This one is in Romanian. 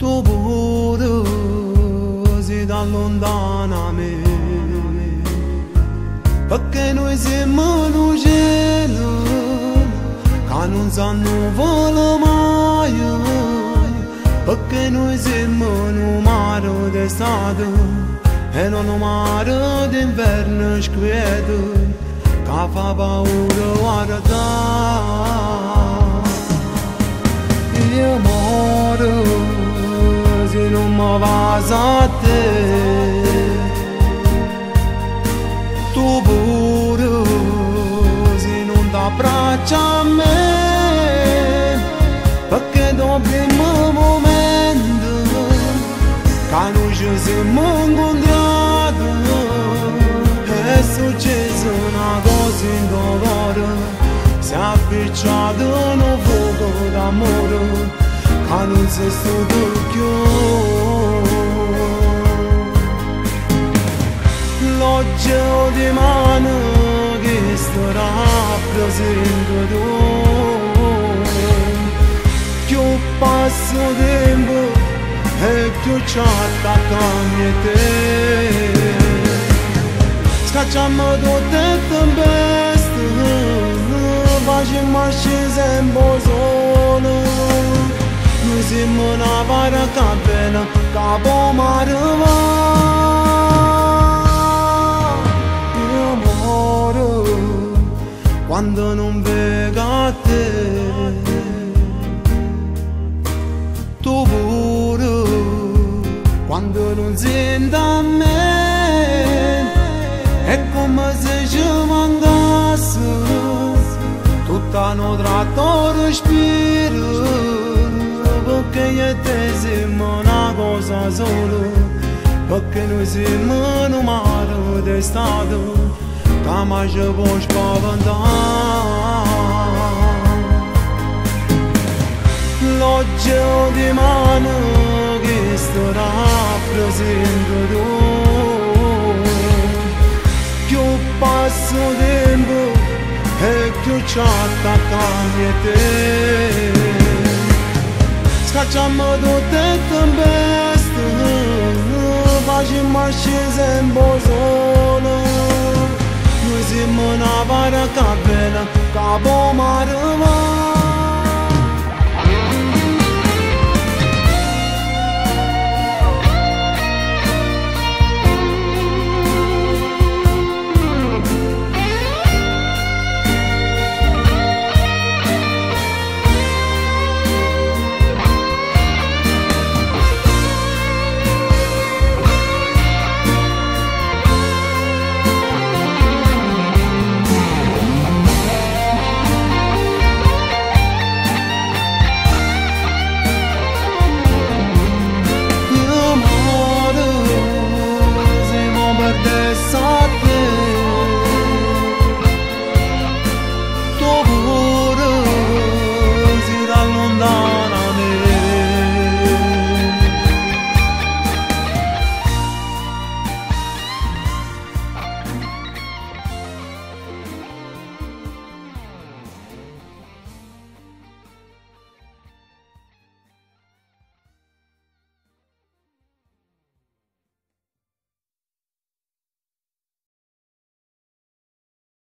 Tu buruzi da lontana me, perché noi siamo in un cielo che non sanno volare mai, perché noi siamo in un mare d'estate e non un mare d'inverno squieto che fa paura guardare. Io moro se non mi vas a te, tu pure se non t'abbracci a me, perché dopo il momento che noi ci siamo incontrati è successa una cosa indolore, si è appicciato un fuoco d'amore che non si studia più. L'oggi di mano che starà presente tu, più passo tempo e più ci attacchiamo a te. Scacciamo tutte le tempeste, facciamo scese in solo. Noi siamo una barca bella che può arrivare. Io muoro quando non vedo a te, tu pure quando non senti a me. È come se ci mancasse tutta nostra tua respiro, perché io e te siamo una cosa sola, perché noi siamo in un mare d'estate che mai ci può spaventare. L'oggi di mano che starà presente tu, più passo tempo e più ci attacchiamo a te. Scacciamo tutte le tempeste, facciamo scese in solo. Noi siamo una barca bella che può arrivare.